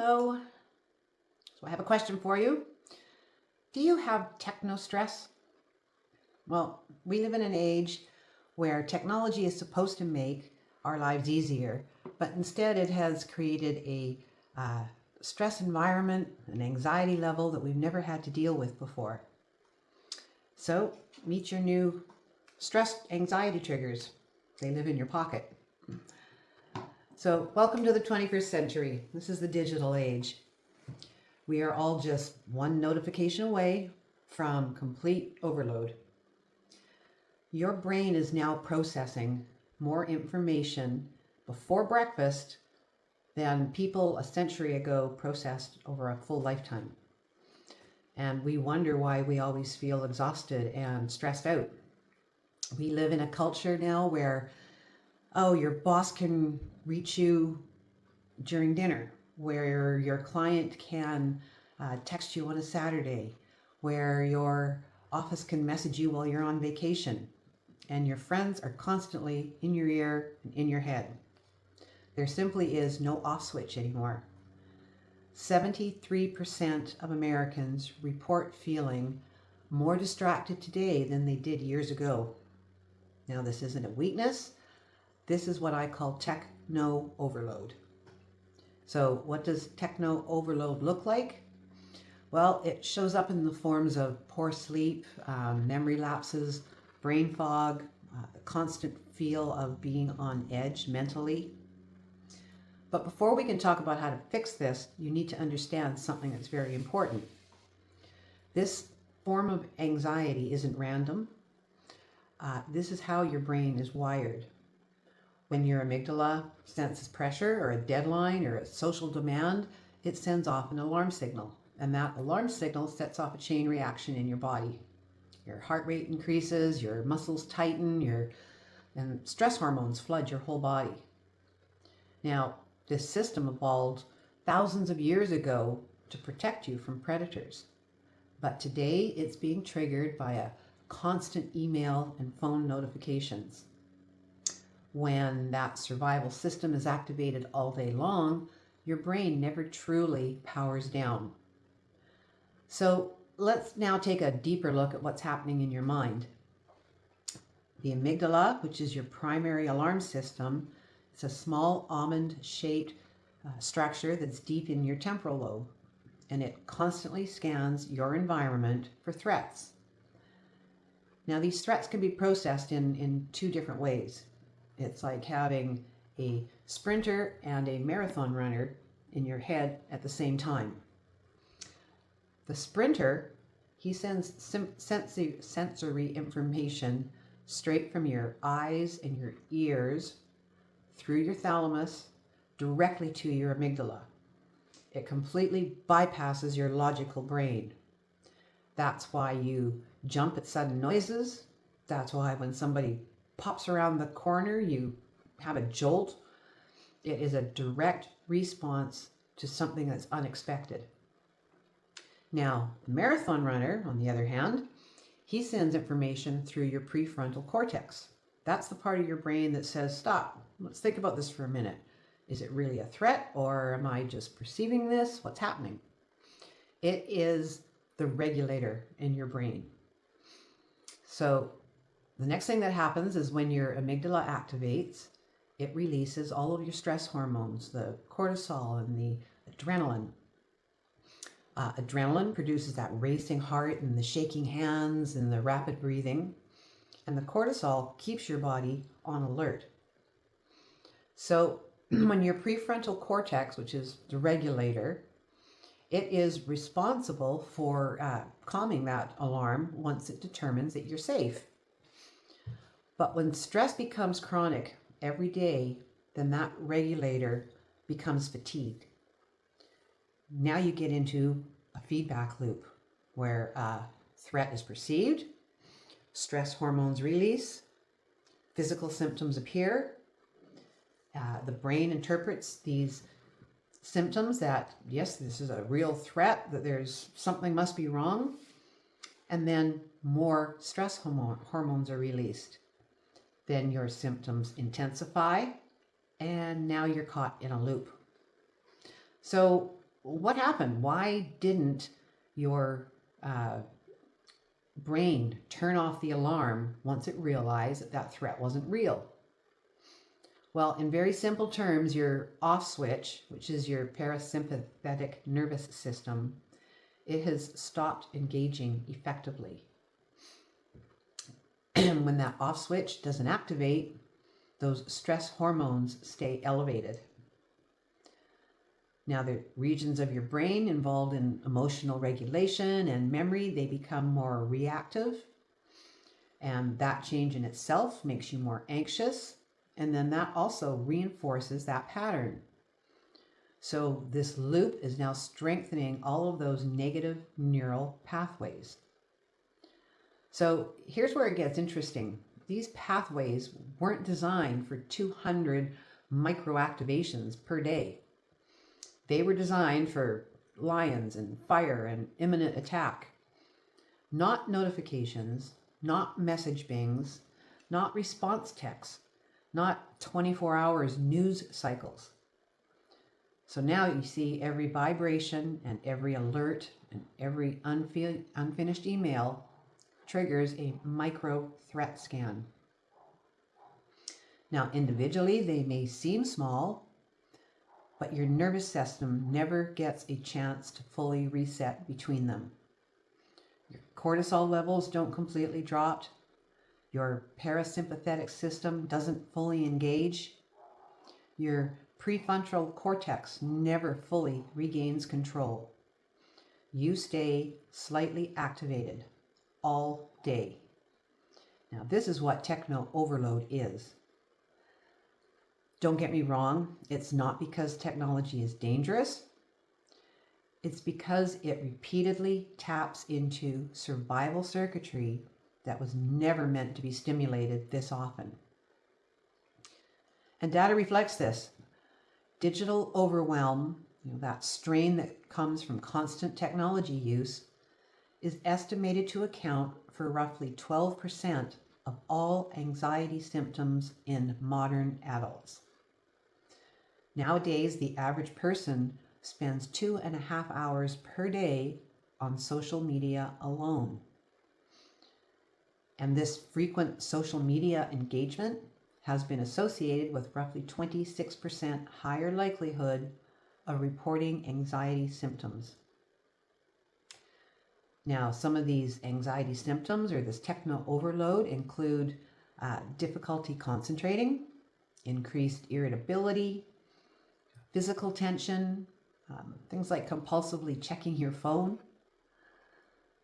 Hello. So I have a question for you. Do you have techno-stress? Well, we live in an age where technology is supposed to make our lives easier, but instead it has created a stress environment, an anxiety level that we've never had to deal with before. So meet your new stress anxiety triggers. They live in your pocket. So welcome to the 21st century. This is the digital age. We are all just one notification away from complete overload. Your brain is now processing more information before breakfast than people a century ago processed over a full lifetime. And we wonder why we always feel exhausted and stressed out. We live in a culture now where, your boss can reach you during dinner, where your client can text you on a Saturday, where your office can message you while you're on vacation, and your friends are constantly in your ear and in your head. There simply is no off switch anymore. 73% of Americans report feeling more distracted today than they did years ago. Now, this isn't a weakness. This is what I call techno overload. So what does techno overload look like? Well, it shows up in the forms of poor sleep, memory lapses, brain fog, the constant feel of being on edge mentally. But before we can talk about how to fix this, you need to understand something that's very important. This form of anxiety isn't random. This is how your brain is wired. When your amygdala senses pressure or a deadline or a social demand, it sends off an alarm signal. And that alarm signal sets off a chain reaction in your body. Your heart rate increases, your muscles tighten, and stress hormones flood your whole body. Now, this system evolved thousands of years ago to protect you from predators. But today it's being triggered by a constant email and phone notifications. When that survival system is activated all day long, your brain never truly powers down. So let's now take a deeper look at what's happening in your mind. The amygdala, which is your primary alarm system, it's a small almond-shaped structure that's deep in your temporal lobe, and it constantly scans your environment for threats. Now, these threats can be processed in two different ways. It's like having a sprinter and a marathon runner in your head at the same time. The sprinter, he sends sensory information straight from your eyes and your ears through your thalamus directly to your amygdala. It completely bypasses your logical brain. That's why you jump at sudden noises. That's why when somebody pops around the corner, you have a jolt. It is a direct response to something that's unexpected. Now, the marathon runner, on the other hand, he sends information through your prefrontal cortex. That's the part of your brain that says, stop, let's think about this for a minute. Is it really a threat, or am I just perceiving this? What's happening? It is the regulator in your brain. So the next thing that happens is when your amygdala activates, it releases all of your stress hormones, the cortisol and the adrenaline. Adrenaline produces that racing heart and the shaking hands and the rapid breathing. And the cortisol keeps your body on alert. So when your prefrontal cortex, which is the regulator, it is responsible for calming that alarm once it determines that you're safe. But when stress becomes chronic every day, then that regulator becomes fatigued. Now you get into a feedback loop where threat is perceived, stress hormones release, physical symptoms appear. The brain interprets these symptoms that, yes, this is a real threat, that there's something must be wrong. And then more stress hormones are released. Then your symptoms intensify, and now you're caught in a loop. So what happened? Why didn't your brain turn off the alarm once it realized that that threat wasn't real? Well, in very simple terms, your off switch, which is your parasympathetic nervous system, it has stopped engaging effectively. And when that off switch doesn't activate, those stress hormones stay elevated. Now, the regions of your brain involved in emotional regulation and memory, they become more reactive. And that change in itself makes you more anxious. And then that also reinforces that pattern. So this loop is now strengthening all of those negative neural pathways. So here's where it gets interesting. These pathways weren't designed for 200 microactivations per day. They were designed for lions and fire and imminent attack. Not notifications, not message bings, not response texts, not 24 hours news cycles. So now you see every vibration and every alert and every unfinished email triggers a micro threat scan. Now, individually, they may seem small, but your nervous system never gets a chance to fully reset between them. Your cortisol levels don't completely drop. Your parasympathetic system doesn't fully engage. Your prefrontal cortex never fully regains control. You stay slightly activated all day. Now, this is what techno overload is. Don't get me wrong, it's not because technology is dangerous. It's because it repeatedly taps into survival circuitry that was never meant to be stimulated this often. And data reflects this. Digital overwhelm, that strain that comes from constant technology use, is estimated to account for roughly 12% of all anxiety symptoms in modern adults. Nowadays, the average person spends 2.5 hours per day on social media alone. And this frequent social media engagement has been associated with roughly 26% higher likelihood of reporting anxiety symptoms. Now, some of these anxiety symptoms or this techno overload include difficulty concentrating, increased irritability, physical tension, things like compulsively checking your phone.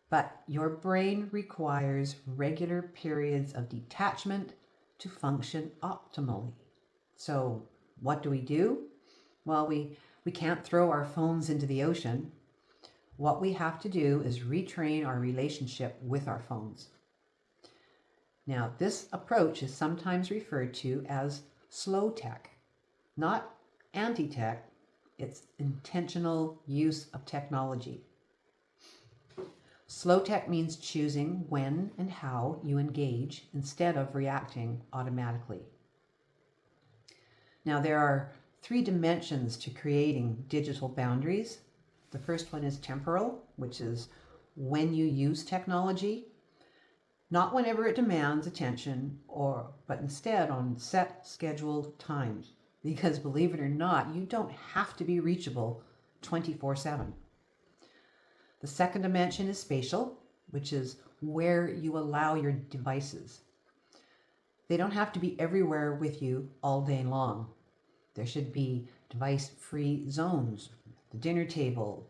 But your brain requires regular periods of detachment to function optimally. So what do? Well, we can't throw our phones into the ocean. What we have to do is retrain our relationship with our phones. Now, this approach is sometimes referred to as slow tech, not anti-tech. It's intentional use of technology. Slow tech means choosing when and how you engage instead of reacting automatically. Now, there are 3 dimensions to creating digital boundaries. The first one is temporal, which is when you use technology, not whenever it demands attention, but instead on set scheduled times. Because believe it or not, you don't have to be reachable 24/7. The second dimension is spatial, which is where you allow your devices. They don't have to be everywhere with you all day long. There should be device-free zones, the dinner table,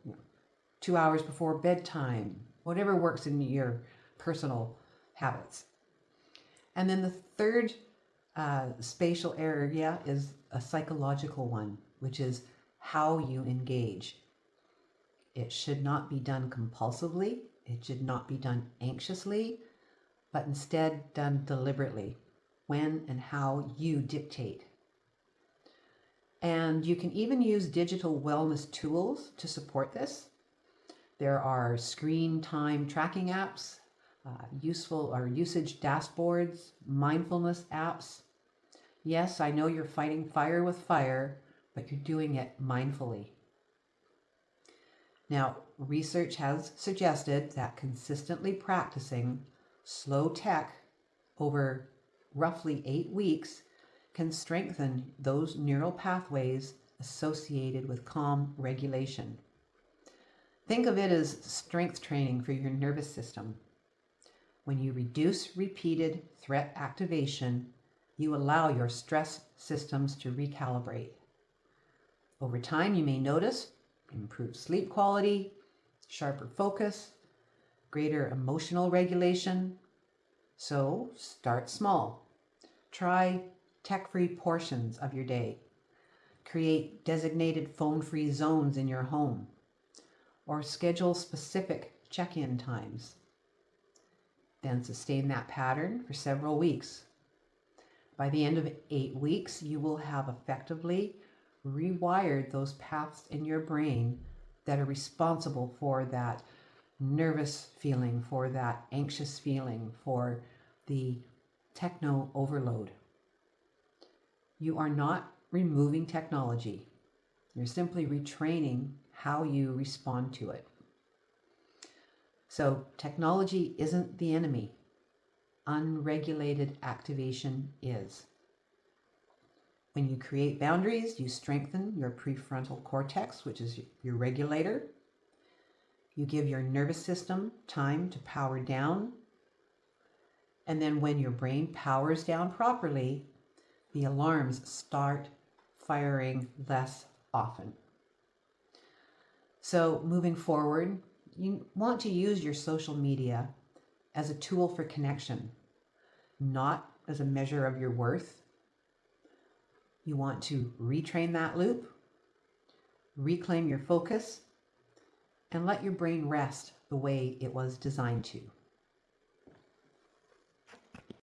2 hours before bedtime, whatever works in your personal habits. And then the third spatial area is a psychological one, which is how you engage. It should not be done compulsively. It should not be done anxiously, but instead done deliberately, when and how you dictate. And you can even use digital wellness tools to support this. There are screen time tracking apps, useful or usage dashboards, mindfulness apps. Yes, I know you're fighting fire with fire, but you're doing it mindfully. Now, research has suggested that consistently practicing slow tech over roughly 8 weeks can strengthen those neural pathways associated with calm regulation. Think of it as strength training for your nervous system. When you reduce repeated threat activation, you allow your stress systems to recalibrate. Over time, you may notice improved sleep quality, sharper focus, greater emotional regulation. So start small. Try tech-free portions of your day. Create designated phone-free zones in your home, or schedule specific check-in times. Then sustain that pattern for several weeks. By the end of 8 weeks, you will have effectively rewired those paths in your brain that are responsible for that nervous feeling, for that anxious feeling, for the techno overload. You are not removing technology. You're simply retraining how you respond to it. So technology isn't the enemy. Unregulated activation is. When you create boundaries, you strengthen your prefrontal cortex, which is your regulator. You give your nervous system time to power down. And then when your brain powers down properly, the alarms start firing less often. So moving forward, you want to use your social media as a tool for connection, not as a measure of your worth. You want to retrain that loop, reclaim your focus, and let your brain rest the way it was designed to.